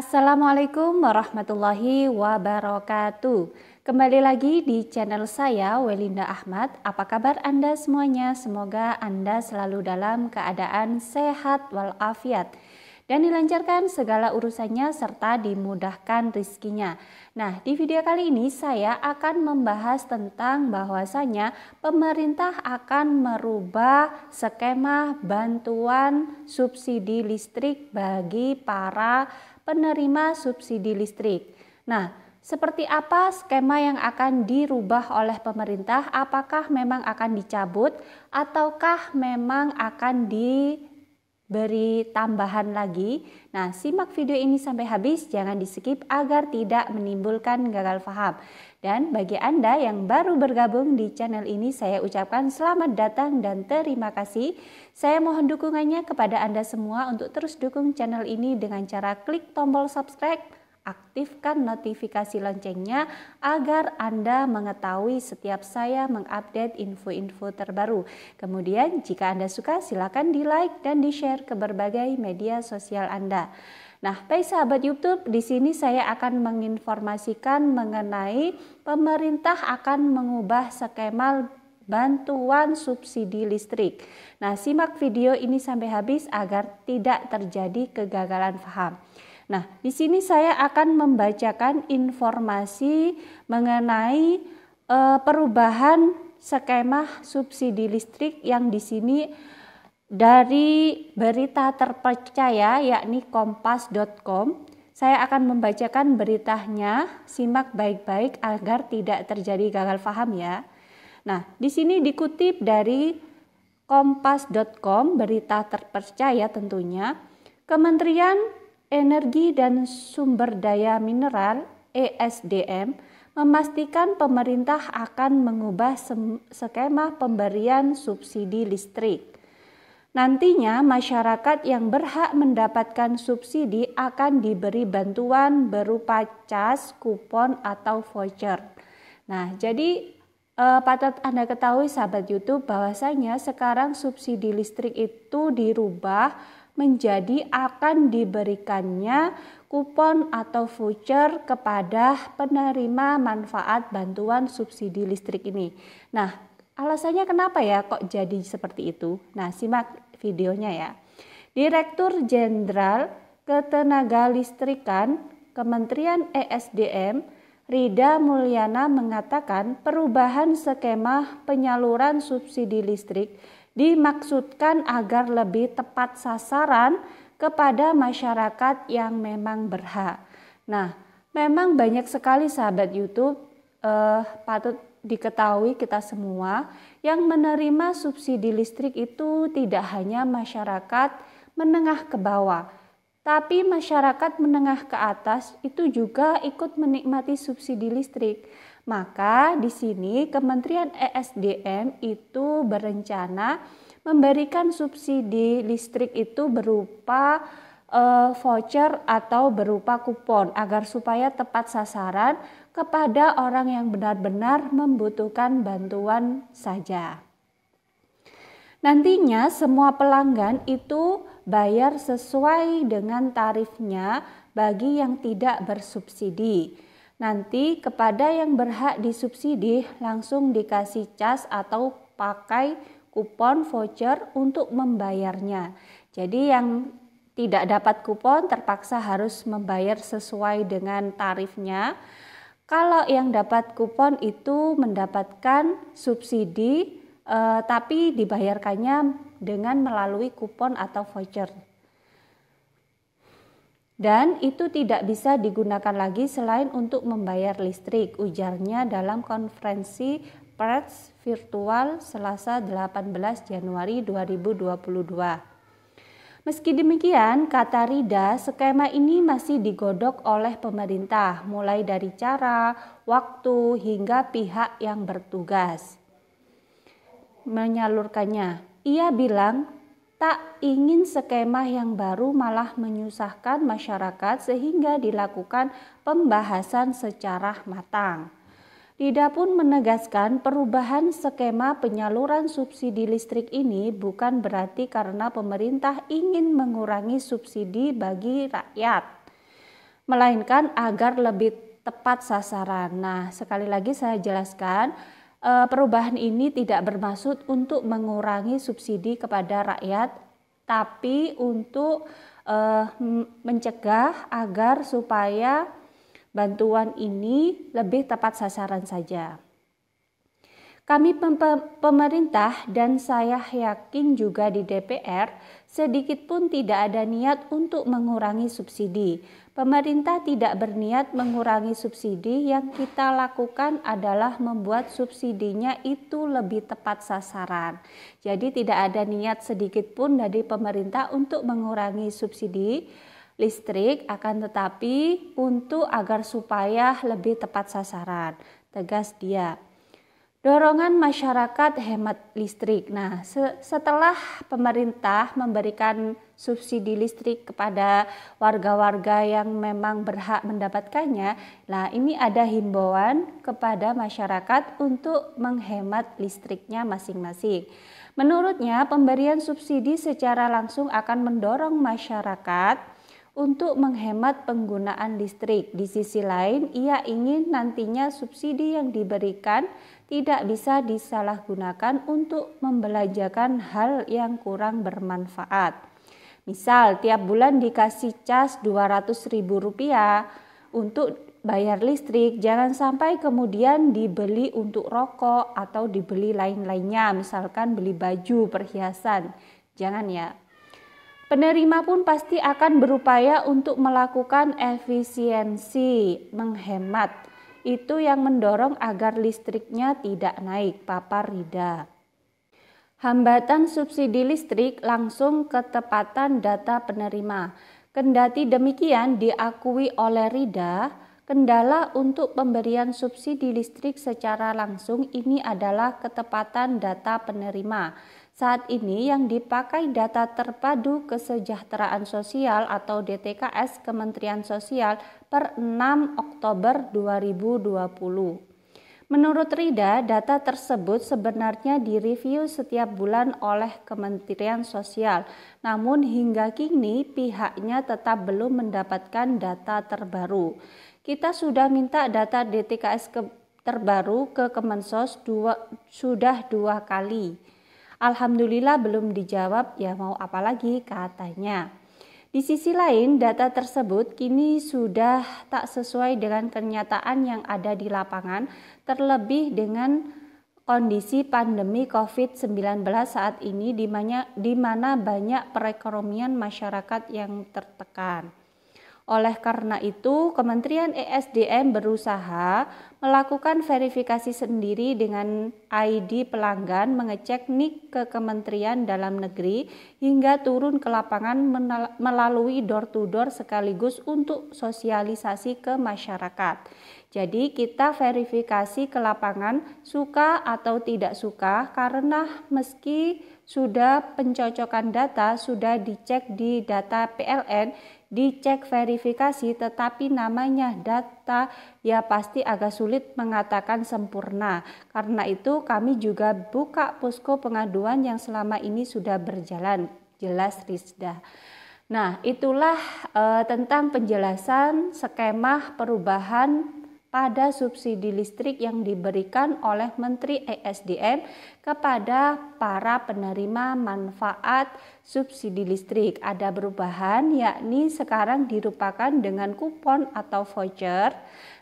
Assalamualaikum warahmatullahi wabarakatuh. Kembali lagi di channel saya, Welinda Ahmad. Apa kabar Anda semuanya? Semoga Anda selalu dalam keadaan sehat walafiat dan dilancarkan segala urusannya serta dimudahkan rizkinya. Nah, di video kali ini saya akan membahas tentang bahwasanya pemerintah akan merubah skema bantuan subsidi listrik bagi para penerima subsidi listrik. Nah, seperti apa skema yang akan dirubah oleh pemerintah? Apakah memang akan dicabut ataukah memang akan diberi tambahan lagi? Nah, simak video ini sampai habis, jangan di-skip agar tidak menimbulkan gagal paham. Dan bagi Anda yang baru bergabung di channel ini, saya ucapkan selamat datang dan terima kasih. Saya mohon dukungannya kepada Anda semua untuk terus dukung channel ini dengan cara klik tombol subscribe, aktifkan notifikasi loncengnya agar Anda mengetahui setiap saya mengupdate info-info terbaru. Kemudian jika Anda suka silakan di-like dan di-share ke berbagai media sosial Anda. Nah, baik sahabat YouTube, di sini saya akan menginformasikan mengenai pemerintah akan mengubah skema bantuan subsidi listrik. Nah, simak video ini sampai habis agar tidak terjadi kegagalan paham. Nah, di sini saya akan membacakan informasi mengenai perubahan skema subsidi listrik yang di sini dari berita terpercaya yakni kompas.com. Saya akan membacakan beritanya, simak baik-baik agar tidak terjadi gagal paham ya. Nah, di sini dikutip dari kompas.com, berita terpercaya tentunya. Kementerian Energi dan Sumber Daya Mineral (ESDM) memastikan pemerintah akan mengubah skema pemberian subsidi listrik. Nantinya masyarakat yang berhak mendapatkan subsidi akan diberi bantuan berupa cas, kupon, atau voucher. Nah, jadi patut Anda ketahui sahabat YouTube bahwasanya sekarang subsidi listrik itu dirubah menjadi akan diberikannya kupon atau voucher kepada penerima manfaat bantuan subsidi listrik ini. Nah, alasannya kenapa ya kok jadi seperti itu? Nah, simak videonya ya. Direktur Jenderal Ketenagalistrikan Kementerian ESDM Rida Mulyana mengatakan perubahan skema penyaluran subsidi listrik dimaksudkan agar lebih tepat sasaran kepada masyarakat yang memang berhak. Nah, memang banyak sekali sahabat YouTube patut diketahui kita semua yang menerima subsidi listrik itu tidak hanya masyarakat menengah ke bawah, tapi masyarakat menengah ke atas itu juga ikut menikmati subsidi listrik. Maka di sini Kementerian ESDM itu berencana memberikan subsidi listrik itu berupa voucher atau berupa kupon agar supaya tepat sasaran kepada orang yang benar-benar membutuhkan bantuan saja. Nantinya semua pelanggan itu bayar sesuai dengan tarifnya bagi yang tidak bersubsidi. Nanti kepada yang berhak disubsidi langsung dikasih cas atau pakai kupon voucher untuk membayarnya. Jadi yang tidak dapat kupon terpaksa harus membayar sesuai dengan tarifnya. Kalau yang dapat kupon itu mendapatkan subsidi tapi dibayarkannya dengan melalui kupon atau voucher. Dan itu tidak bisa digunakan lagi selain untuk membayar listrik, ujarnya dalam konferensi pers virtual Selasa 18 Januari 2022. Meski demikian, kata Rida, skema ini masih digodok oleh pemerintah, mulai dari cara, waktu, hingga pihak yang bertugas menyalurkannya. Ia bilang, tak ingin skema yang baru malah menyusahkan masyarakat sehingga dilakukan pembahasan secara matang. Rida pun menegaskan perubahan skema penyaluran subsidi listrik ini bukan berarti karena pemerintah ingin mengurangi subsidi bagi rakyat. melainkan agar lebih tepat sasaran. Nah, sekali lagi saya jelaskan, perubahan ini tidak bermaksud untuk mengurangi subsidi kepada rakyat, tapi untuk mencegah agar supaya bantuan ini lebih tepat sasaran saja. Kami pemerintah dan saya yakin juga di DPR sedikit pun tidak ada niat untuk mengurangi subsidi. Pemerintah tidak berniat mengurangi subsidi, yang kita lakukan adalah membuat subsidinya itu lebih tepat sasaran. Jadi tidak ada niat sedikit pun dari pemerintah untuk mengurangi subsidi listrik, akan tetapi untuk agar supaya lebih tepat sasaran, tegas dia. Dorongan masyarakat hemat listrik. Nah, setelah pemerintah memberikan subsidi listrik kepada warga-warga yang memang berhak mendapatkannya, nah ini ada himbauan kepada masyarakat untuk menghemat listriknya masing-masing. Menurutnya, pemberian subsidi secara langsung akan mendorong masyarakat untuk menghemat penggunaan listrik. Di sisi lain, ia ingin nantinya subsidi yang diberikan tidak bisa disalahgunakan untuk membelanjakan hal yang kurang bermanfaat. Misal, tiap bulan dikasih cas Rp200.000 untuk bayar listrik, jangan sampai kemudian dibeli untuk rokok atau dibeli lain-lainnya, misalkan beli baju, perhiasan. Jangan ya. Penerima pun pasti akan berupaya untuk melakukan efisiensi, menghemat. Itu yang mendorong agar listriknya tidak naik, papar Rida. Hambatan subsidi listrik langsung ketepatan data penerima. Kendati demikian, diakui oleh Rida, kendala untuk pemberian subsidi listrik secara langsung ini adalah ketepatan data penerima. Saat ini yang dipakai data terpadu kesejahteraan sosial atau DTKS Kementerian Sosial per 6 Oktober 2020. Menurut Rida, data tersebut sebenarnya direview setiap bulan oleh Kementerian Sosial. Namun hingga kini pihaknya tetap belum mendapatkan data terbaru. Kita sudah minta data DTKS terbaru ke Kemensos sudah 2 kali. Alhamdulillah belum dijawab, ya mau apa lagi katanya. Di sisi lain, data tersebut kini sudah tak sesuai dengan kenyataan yang ada di lapangan, terlebih dengan kondisi pandemi COVID-19 saat ini di mana banyak perekonomian masyarakat yang tertekan. Oleh karena itu, Kementerian ESDM berusaha melakukan verifikasi sendiri dengan ID pelanggan, mengecek NIK ke Kementerian Dalam Negeri hingga turun ke lapangan melalui door-to-door sekaligus untuk sosialisasi ke masyarakat. Jadi kita verifikasi ke lapangan suka atau tidak suka, karena meski sudah pencocokan data, sudah dicek di data PLN, dicek verifikasi, tetapi namanya data ya pasti agak sulit mengatakan sempurna. Karena itu kami juga buka posko pengaduan yang selama ini sudah berjalan, jelas Rizda. Nah, itulah tentang penjelasan skema perubahan pada subsidi listrik yang diberikan oleh Menteri ESDM kepada para penerima manfaat subsidi listrik. Ada perubahan, yakni sekarang dirupakan dengan kupon atau voucher.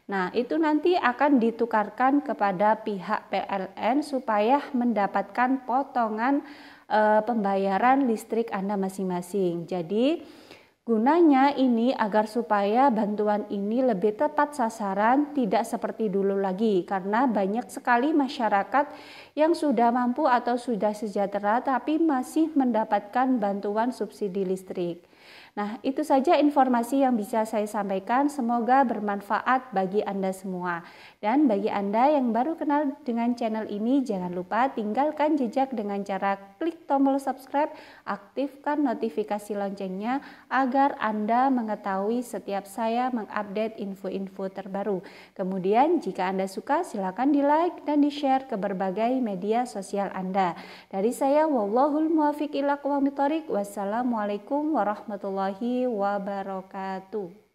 Nah, itu nanti akan ditukarkan kepada pihak PLN supaya mendapatkan potongan pembayaran listrik Anda masing-masing. Jadi gunanya ini agar supaya bantuan ini lebih tepat sasaran, tidak seperti dulu lagi, karena banyak sekali masyarakat yang sudah mampu atau sudah sejahtera tapi masih mendapatkan bantuan subsidi listrik. Nah, itu saja informasi yang bisa saya sampaikan. Semoga bermanfaat bagi Anda semua. Dan bagi Anda yang baru kenal dengan channel ini, jangan lupa tinggalkan jejak dengan cara klik tombol subscribe, aktifkan notifikasi loncengnya agar Anda mengetahui setiap saya mengupdate info-info terbaru. Kemudian jika Anda suka, silakan di-like dan di-share ke berbagai media sosial Anda. Dari saya, wallahul muwaffiq ila aqwamit thoriq. Wassalamualaikum warahmatullahi wabarakatuh.